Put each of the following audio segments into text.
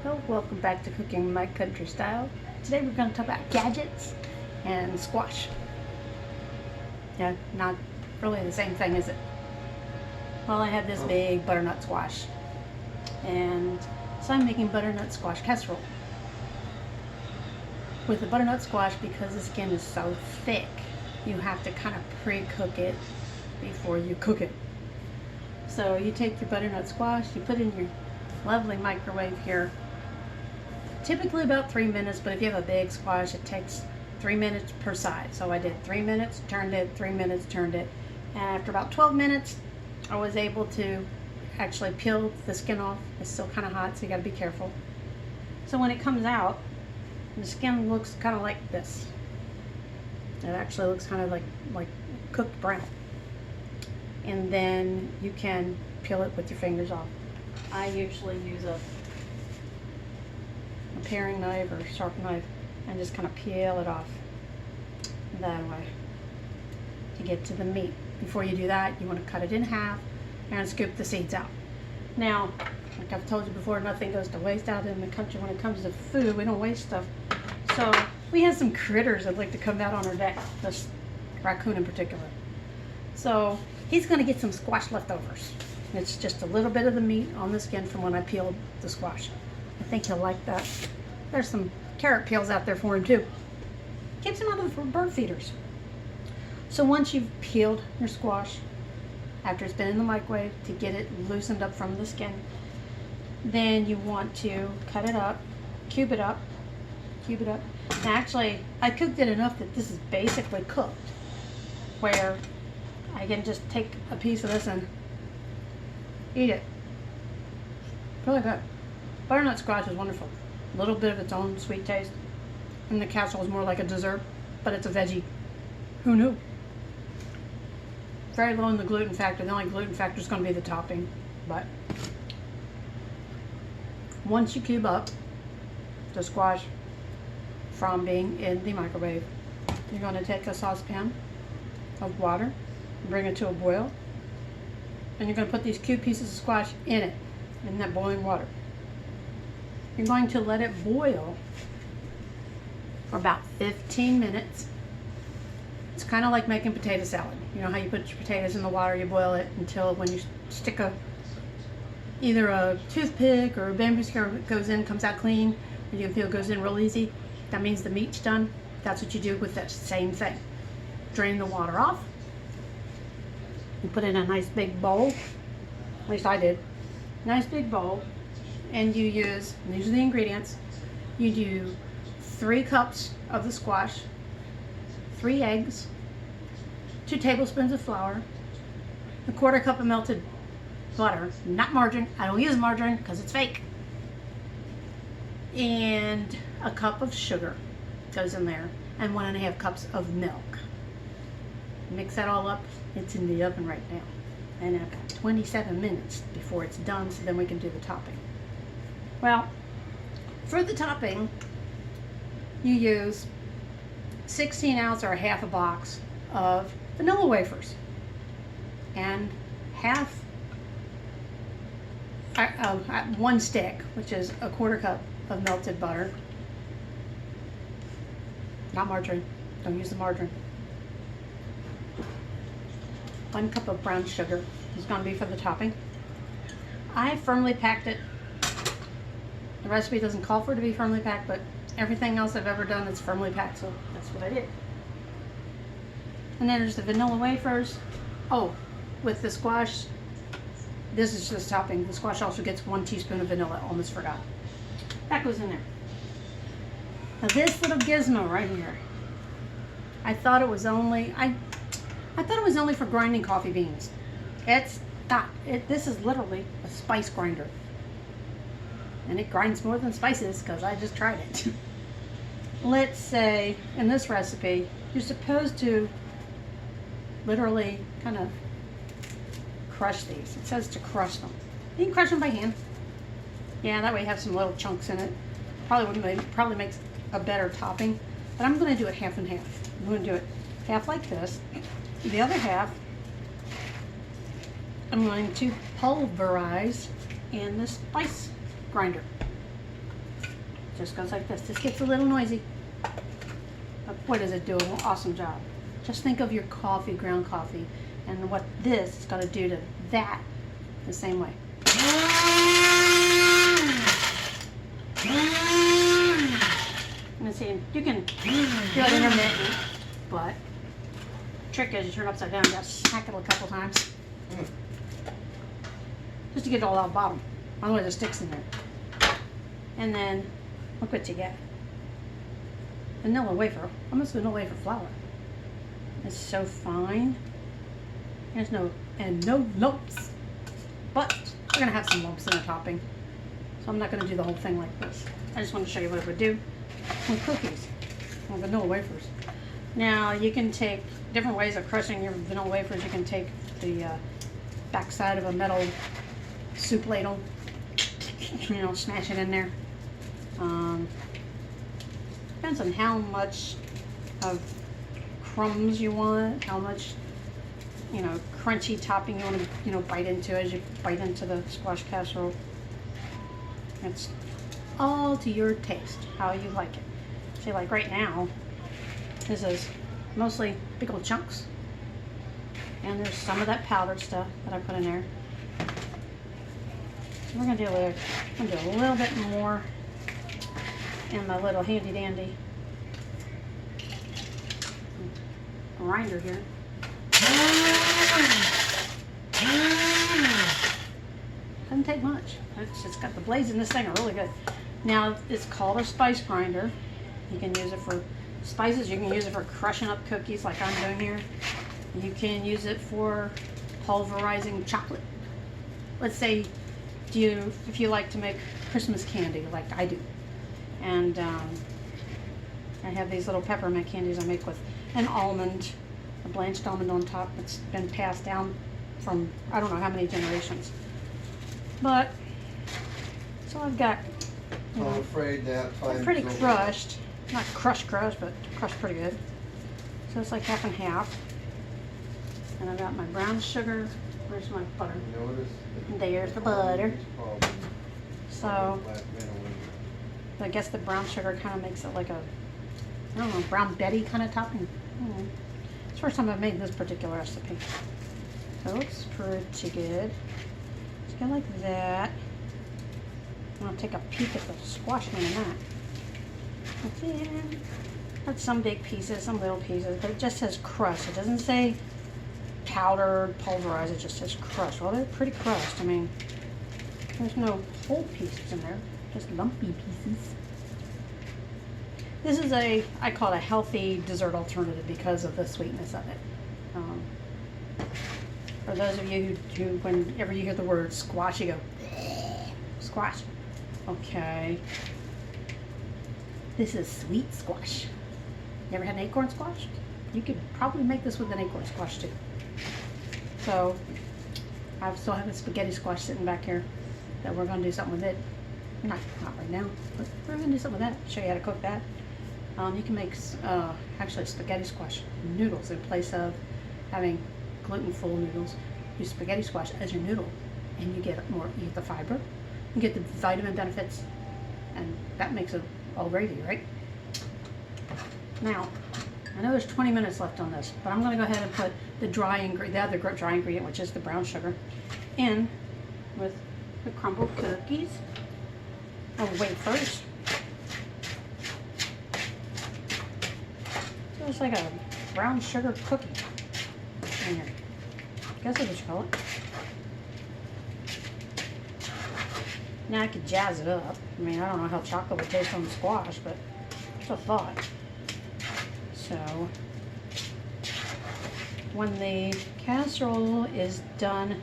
Well, welcome back to Cooking My Country Style. Today we're going to talk about gadgets and squash. Yeah, not really the same thing, is it? Well, I have this big butternut squash, and so I'm making butternut squash casserole. With the butternut squash, because the skin is so thick, you have to kind of pre-cook it before you cook it. So you take your butternut squash, you put it in your lovely microwave here. Typically about 3 minutes, but if you have a big squash, it takes 3 minutes per side. So I did 3 minutes, turned it, 3 minutes, turned it. And after about 12 minutes, I was able to actually peel the skin off. It's still kind of hot, so you gotta be careful. So when it comes out, the skin looks kind of like this. It actually looks kind of like cooked brown. And then you can peel it with your fingers off. I usually use a paring knife or sharp knife and just kind of peel it off that way to get to the meat. Before you do that, you want to cut it in half and scoop the seeds out. Now, like I've told you before, nothing goes to waste out in the country when it comes to food. We don't waste stuff. So we have some critters that like to come out on our deck, this raccoon in particular. So he's going to get some squash leftovers. It's just a little bit of the meat on the skin from when I peeled the squash. I think he'll like that. There's some carrot peels out there for him too. Keeps him out of bird feeders. So once you've peeled your squash, after it's been in the microwave to get it loosened up from the skin, then you want to cut it up, cube it up. And actually, I cooked it enough that this is basically cooked, where I can just take a piece of this and eat it. Really good. Butternut squash is wonderful. A little bit of its own sweet taste. And the casserole is more like a dessert, but it's a veggie. Who knew? Very low in the gluten factor. The only gluten factor is going to be the topping. But once you cube up the squash from being in the microwave, you're going to take a saucepan of water, bring it to a boil, and you're going to put these cube pieces of squash in it, in that boiling water. You're going to let it boil for about 15 minutes. It's kind of like making potato salad. You know how you put your potatoes in the water, you boil it until when you stick either a toothpick or a bamboo skewer goes in, comes out clean, and you can feel it goes in real easy. That means the meat's done. That's what you do with that same thing. Drain the water off. You put it in a nice big bowl. At least I did. Nice big bowl. And you use, and these are the ingredients, you do 3 cups of the squash, 3 eggs, 2 tablespoons of flour, a 1/4 cup of melted butter, not margarine. I don't use margarine because it's fake. And a cup of sugar goes in there, and 1.5 cups of milk. Mix that all up. It's in the oven right now. And I've got 27 minutes before it's done, so then we can do the topping. Well, for the topping, you use 16 ounce or half a box of vanilla wafers and half, 1 stick, which is a 1/4 cup of melted butter. Not margarine. Don't use the margarine. 1 cup of brown sugar is going to be for the topping. I firmly packed it. The recipe doesn't call for it to be firmly packed, but everything else I've ever done is firmly packed, so that's what I did. And then there's the vanilla wafers. Oh, with the squash, this is just topping. The squash also gets 1 teaspoon of vanilla. Almost forgot. That goes in there. Now this little gizmo right here, I thought it was only for grinding coffee beans. It's not. This is literally a spice grinder. And it grinds more than spices because I just tried it. Let's say in this recipe, you're supposed to literally kind of crush these. It says to crush them. You can crush them by hand. Yeah, that way you have some little chunks in it. Probably makes a better topping. But I'm going to do it half and half. I'm going to do it half like this. The other half, I'm going to pulverize in the spice grinder. just goes like this. This gets a little noisy, but boy does it do an awesome job. Just think of your coffee, ground coffee, and what this is going to do to that the same way. And see, you can do it intermittent, but the trick is you turn it upside down, you got to smack it a couple times. Just to get it all out the bottom. Otherwise it sticks in there. And then, look what you get. Vanilla wafer, almost vanilla wafer flour. It's so fine. There's no lumps. But we're gonna have some lumps in the topping. So I'm not gonna do the whole thing like this. I just want to show you what it would do with cookies, or vanilla wafers. Now you can take different ways of crushing your vanilla wafers. You can take the backside of a metal soup ladle, you know, smash it in there. Depends on how much of crumbs you want, how much, you know, crunchy topping you want to, you know, bite into as you bite into the squash casserole. It's all to your taste, how you like it. See, like right now, this is mostly big old chunks, and there's some of that powdered stuff that I put in there. So we're gonna do a little bit more in my little handy dandy grinder here. Doesn't take much. It's got the blades in this thing are really good. Now it's called a spice grinder. You can use it for spices. You can use it for crushing up cookies like I'm doing here. You can use it for pulverizing chocolate. Let's say if you like to make Christmas candy like I do. And I have these little peppermint candies I make with an almond, a blanched almond on top. It's been passed down from I don't know how many generations. But so I've got, you know, I'm afraid that time pretty crushed. Not crushed, but crushed pretty good. So it's like half and half. And I've got my brown sugar. Where's my butter? There's the butter. So I guess the brown sugar kind of makes it like a, I don't know, brown Betty kind of topping. It's the first time I've made this particular recipe. So it looks pretty good. Just go like that. And I'll take a peek at the squash in a minute. That's some big pieces, some little pieces, but it just says crushed. It doesn't say powdered, pulverized, it just says crushed. Well, they're pretty crushed. I mean, there's no whole pieces in there, just lumpy pieces. This is I call it a healthy dessert alternative because of the sweetness of it. For those of you who, whenever you hear the word squash, you go, squash. Okay. This is sweet squash. You ever had an acorn squash? You could probably make this with an acorn squash too. So I still have a spaghetti squash sitting back here that we're going to do something with it. Not right now, but we're going to do something with that. Show you how to cook that. You can make actually spaghetti squash noodles in place of having gluten-full noodles. Use spaghetti squash as your noodle, and you get the fiber, you get the vitamin benefits, and that makes it all gravy, right? Now, I know there's 20 minutes left on this, but I'm going to go ahead and put the other dry ingredient, which is the brown sugar, in with the crumbled cookies or wafers. So it's like a brown sugar cookie in here. I guess that's what you call it. Now I could jazz it up. I mean, I don't know how chocolate would taste on the squash, but it's a thought. So when the casserole is done,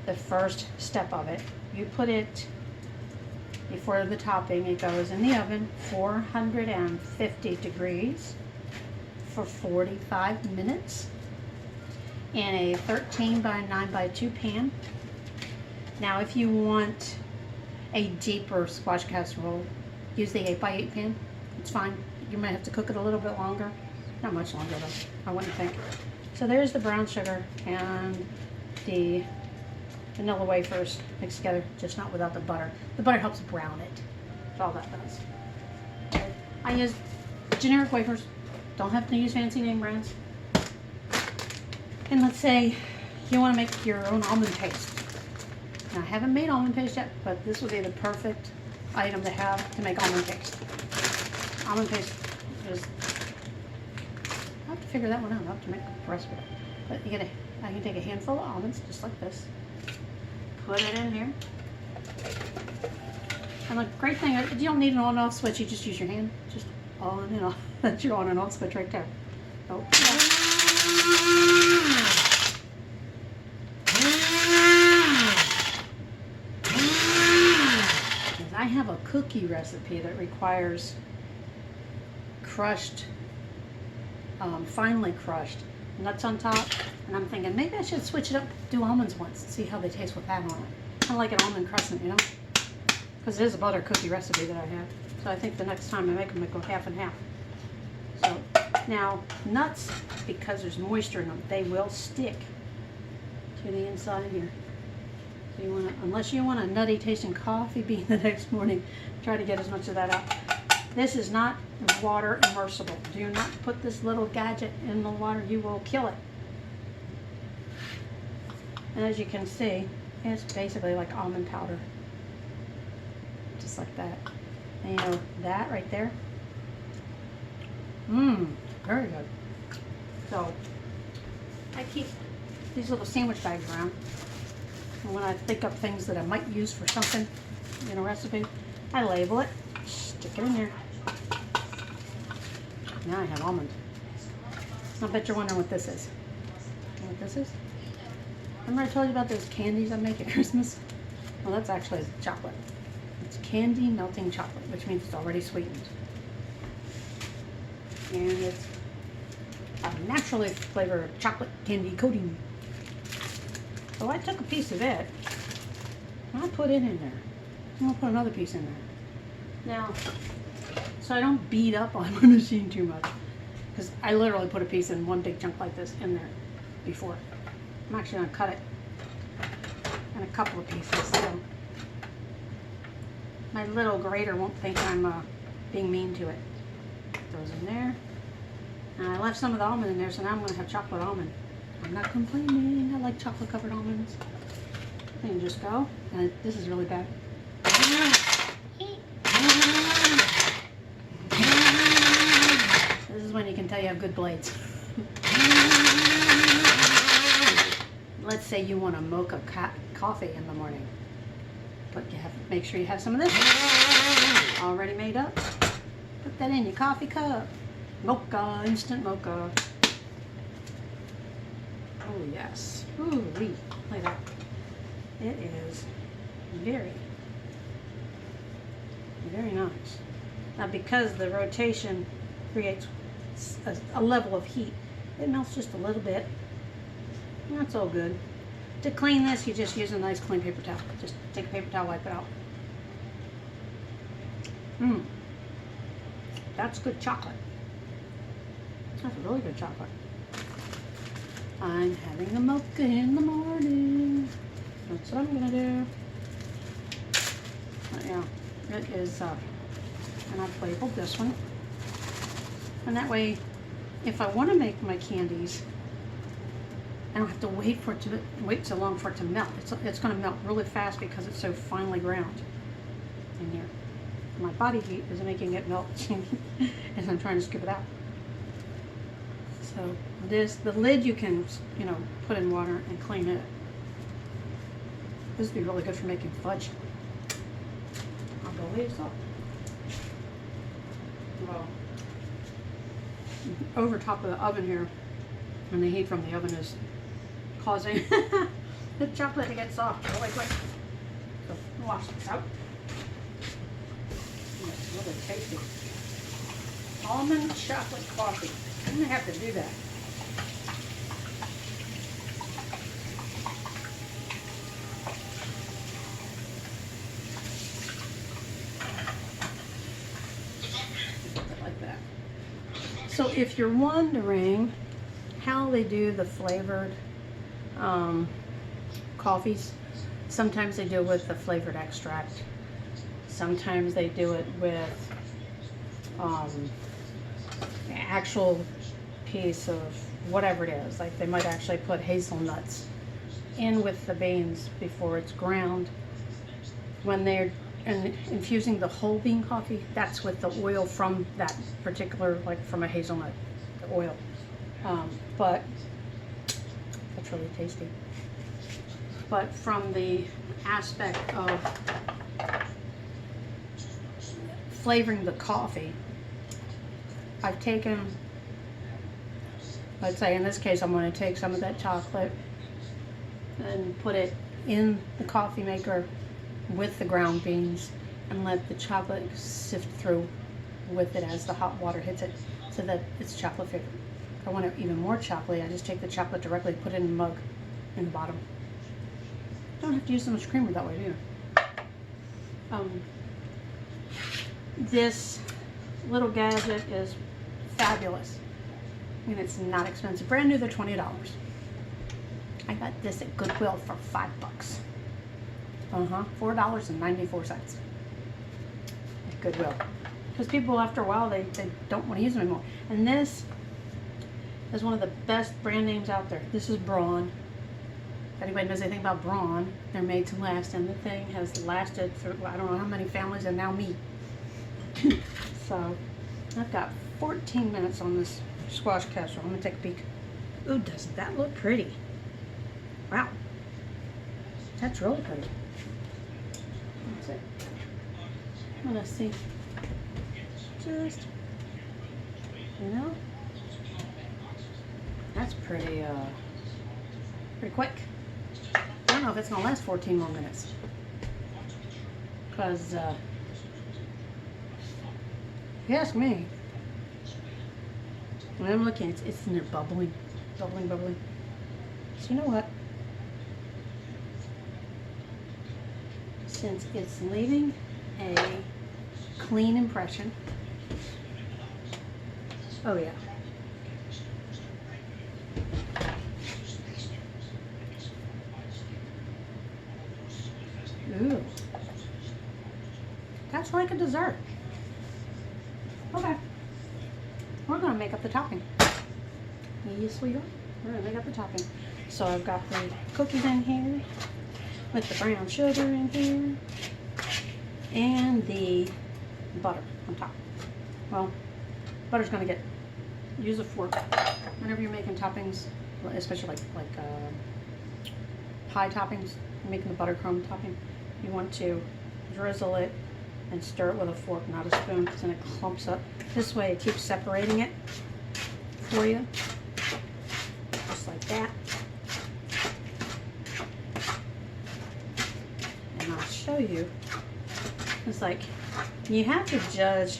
the first step of it, you put it before the topping. It goes in the oven, 450 degrees for 45 minutes in a 13 by 9 by 2 pan. Now, if you want a deeper squash casserole, use the 8 by 8 pan. It's fine. You might have to cook it a little bit longer. Not much longer though, I wouldn't think. So there's the brown sugar and the vanilla wafers mixed together, just not without the butter. The butter helps brown it. That's all that does. Okay. I use generic wafers. Don't have to use fancy name brands. And let's say you want to make your own almond paste. Now, I haven't made almond paste yet, but this would be the perfect item to have to make almond paste. Almond paste is, I have to figure that one out. I have to make the recipe. But I can take a handful of almonds, just like this, put it in here. And the great thing, you don't need an on and off switch, you just use your hand. Just on and off. That's your on and off switch right there. Oh. I have a cookie recipe that requires crushed, finely crushed nuts on top, and I'm thinking maybe I should switch it up, do almonds once, and see how they taste with that on it. Kind of like an almond crescent, you know, because it is a butter cookie recipe that I have. So I think the next time I make them, I go half and half. So now nuts, because there's moisture in them, they will stick to the inside here. So you want to, unless you want a nutty tasting coffee bean the next morning, try to get as much of that out. This is not water immersible. Do not put this little gadget in the water. You will kill it. And as you can see, it's basically like almond powder. Just like that. And you know, that right there. Very good. So, I keep these little sandwich bags around. And when I think of things that I might use for something in a recipe, I label it, stick it in there. Now I have almond. I bet you're wondering what this is. You know what this is? Remember I told you about those candies I make at Christmas? Well, that's actually chocolate. It's candy melting chocolate, which means it's already sweetened. And it's a naturally flavored chocolate candy coating. So I took a piece of it, and I put it in there. I'm gonna put another piece in there. Now, so I don't beat up on my machine too much, because I literally put a piece in one big chunk like this in there before. I'm actually gonna cut it in a couple of pieces, so my little grater won't think I'm being mean to it. Throws in there. And I left some of the almond in there, so now I'm gonna have chocolate almond. I'm not complaining. I like chocolate covered almonds. And just go. And this is really bad. This is when you can tell you have good blades. Let's say you want a mocha coffee in the morning, but you have to make sure you have some of this already made up. Put that in your coffee cup. Mocha, instant mocha. Oh yes. Ooh, look at that. It is very, very nice. Now because the rotation creates a level of heat, it melts just a little bit. And that's all good. To clean this, you just use a nice clean paper towel. Just take a paper towel, wipe it out. That's good chocolate. That's really good chocolate. I'm having a mocha in the morning. That's what I'm gonna do. But yeah, it is, and I've labeled this one. And that way, if I want to make my candies, I don't have to wait so long for it to melt. It's going to melt really fast because it's so finely ground in here. My body heat is making it melt as I'm trying to scoop it out. So the lid you can, put in water and clean it. This would be really good for making fudge. I believe so. Well, over top of the oven here, and the heat from the oven is causing the chocolate to get soft really quick. So wash this out. It's really tasty. Almond chocolate coffee. I'm gonna have to do that. Like that. So if you're wondering how they do the flavored coffees, sometimes they do it with the flavored extract. Sometimes they do it with an actual piece of whatever it is. Like they might actually put hazelnuts in with the beans before it's ground. When they're infusing the whole bean coffee, that's with the oil from that particular, like from a hazelnut, the oil. But that's really tasty. But from the aspect of flavoring the coffee, I've taken, let's say in this case, I'm going to take some of that chocolate and put it in the coffee maker with the ground beans and let the chocolate sift through with it as the hot water hits it so that it's chocolate flavored. If I want it even more chocolatey, I just take the chocolate directly, put it in a mug in the bottom. Don't have to use so much creamer that way, do you? This little gadget is fabulous, and it's not expensive. Brand new, they're $20. I got this at Goodwill for $5. $4.94 at Goodwill. Because people, after a while, they don't want to use them anymore. And this is one of the best brand names out there. This is Braun. If anybody knows anything about Braun, they're made to last, and the thing has lasted through, I don't know how many families, and now me. So I've got 14 minutes on this squash casserole. I'm gonna take a peek. Ooh, doesn't that look pretty? Wow, that's really pretty. That's it. Well, let's see. Just, you know, that's pretty quick. I don't know if it's gonna last 14 more minutes, because if you ask me, when I'm looking, it's in there bubbling. So you know what? Since it's leaving a clean impression, oh yeah. Ooh, that's like a dessert. Okay, we're gonna make up the topping. Yes, we are. We're gonna make up the topping. So I've got the cookies in here with the brown sugar in here and the butter on top. Well, butter's gonna use a fork whenever you're making toppings, especially like pie toppings, making the buttercream topping. You want to drizzle it and stir it with a fork, not a spoon, because then it clumps up. This way it keeps separating it for you, just like that. And I'll show you. It's like, you have to judge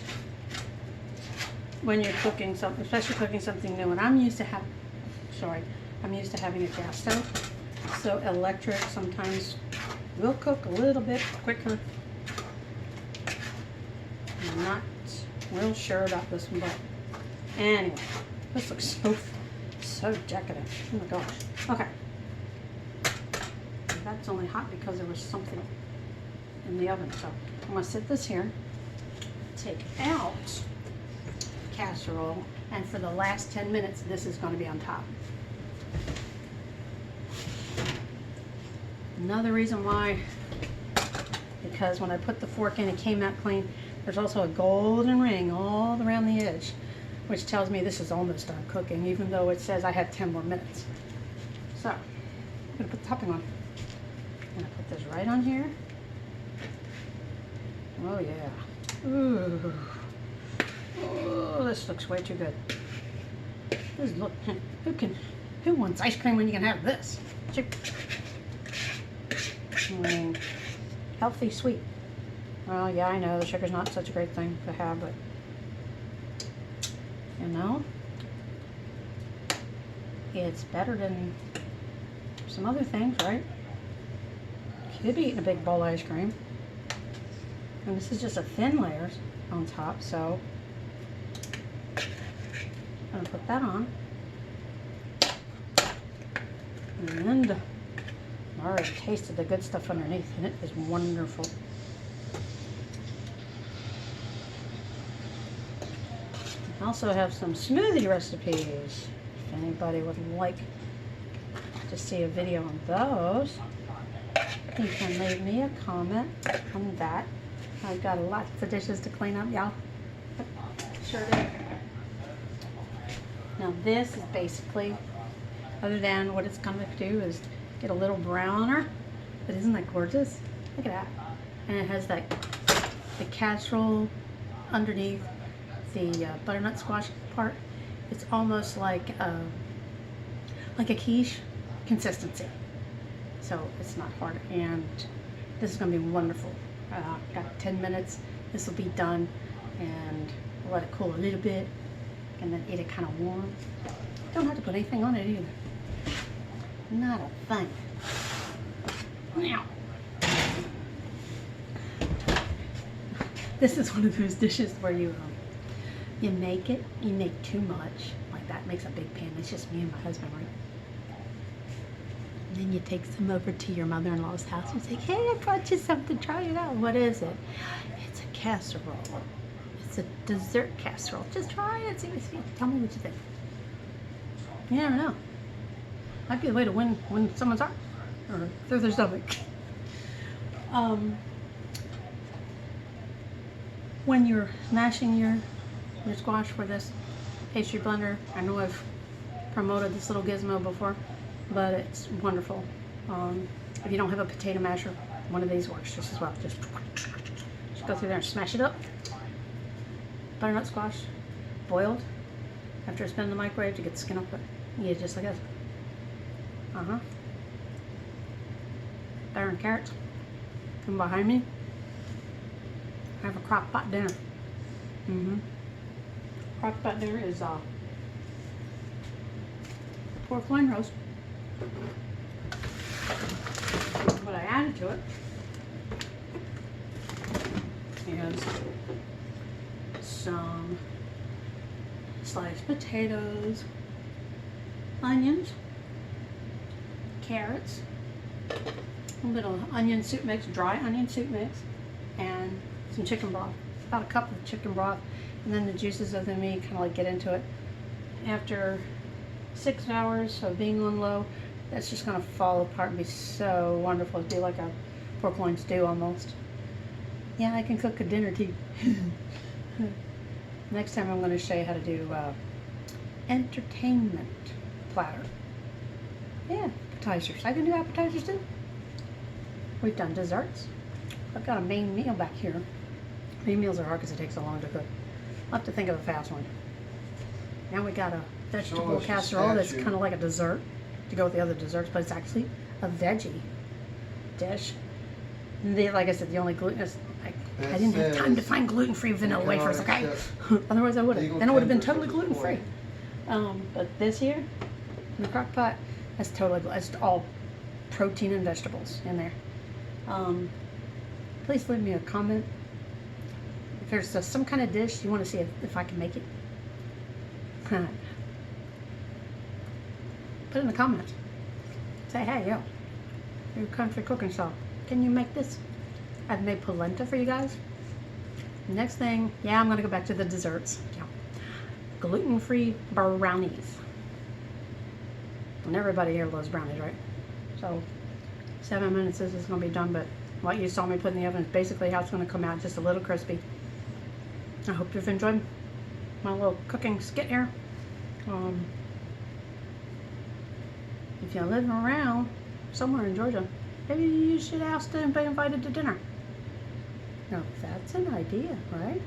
when you're cooking something, especially cooking something new. And I'm used to having a gas stove, so electric sometimes will cook a little bit quicker. I'm not real sure about this one, but anyway, this looks so decadent. Oh my gosh. Okay. That's only hot because there was something in the oven. So I'm gonna set this here, take out the casserole, and for the last 10 minutes, this is gonna be on top. Another reason why, because when I put the fork in, it came out clean. There's also a golden ring all around the edge, which tells me this is almost done cooking, even though it says I have 10 more minutes. So, I'm gonna put the topping on. I'm gonna put this right on here. Oh yeah. Ooh. Oh, this looks way too good. Who wants ice cream when you can have this? I mean, healthy, sweet. Well, yeah, I know the sugar's not such a great thing to have, but you know, it's better than some other things, right? Could be eating a big bowl of ice cream. And this is just a thin layer on top, so I'm gonna put that on. And I already tasted the good stuff underneath, and it is wonderful. I also have some smoothie recipes. If anybody would like to see a video on those, you can leave me a comment on that. I've got lots of dishes to clean up, y'all. Sure do. Now this is basically, other than what it's gonna do is get a little browner, but isn't that gorgeous? Look at that. And it has that the casserole underneath the butternut squash part. It's almost like a quiche consistency. So it's not hard, and this is gonna be wonderful. Got 10 minutes. This will be done, and I'll let it cool a little bit, and then eat it kind of warm. Don't have to put anything on it either. Not a thing. Now, this is one of those dishes where you make it, you make too much, like that makes a big pan. It's just me and my husband, right? And then you take some over to your mother-in-law's house and say, hey, I brought you something, try it out. What is it? It's a casserole. It's a dessert casserole. Just try it, see what you think. Tell me what you think. You never know. Might be the way to win someone's heart or through their stomach. When you're mashing your squash for this pastry blender, I know I've promoted this little gizmo before, but it's wonderful. If you don't have a potato masher, one of these works just as well. Just go through there and smash it up. Butternut squash, boiled. After it's been in the microwave to get the skin off it, you eat it just like this. Butter and carrots. Come behind me. I have a crock pot dinner. Crock pot dinner is pork loin roast. What I added to it is some sliced potatoes, onions, carrots, a little onion soup mix, dry onion soup mix, and some chicken broth. About a cup of chicken broth, and then the juices of the meat kind of like get into it. After 6 hours of being on low, that's just going to fall apart and be so wonderful. It'd be like a pork loin stew almost. Yeah, I can cook a dinner too. Next time I'm going to show you how to do entertainment platter. Yeah, appetizers. I can do appetizers too. We've done desserts. I've got a main meal back here. Main meals are hard because it takes so long to cook. I'll have to think of a fast one. Now we got a vegetable casserole that's kind of like a dessert to go with the other desserts, but it's actually a veggie dish. And like I said, the only gluten is I didn't have time to find gluten-free vanilla wafers, okay? Otherwise I would have. Then it would have been totally gluten-free. But this here, in the crock pot, that's all protein and vegetables in there. Please leave me a comment. If there's some kind of dish you want to see if I can make it. Put it in the comments. Say, hey, yo, your country cooking show, can you make this? I've made polenta for you guys. Next thing, yeah, I'm going to go back to the desserts. Yeah. Gluten-free brownies. And everybody here loves brownies, right? So 7 minutes this is going to be done, but what you saw me put in the oven is basically how it's going to come out, just a little crispy. I hope you've enjoyed my little cooking skit here. If you live around somewhere in Georgia, maybe you should ask to be invited to dinner. Now, that's an idea, right?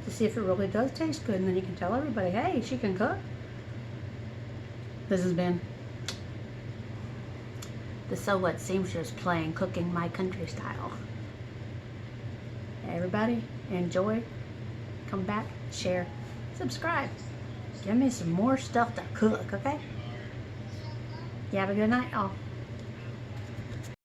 To see if it really does taste good, and then you can tell everybody, hey, she can cook. This has been the So What Seamstress playing Cooking My Country Style. Everybody, enjoy. Come back, share, subscribe. Give me some more stuff to cook, okay? You have a good night, all.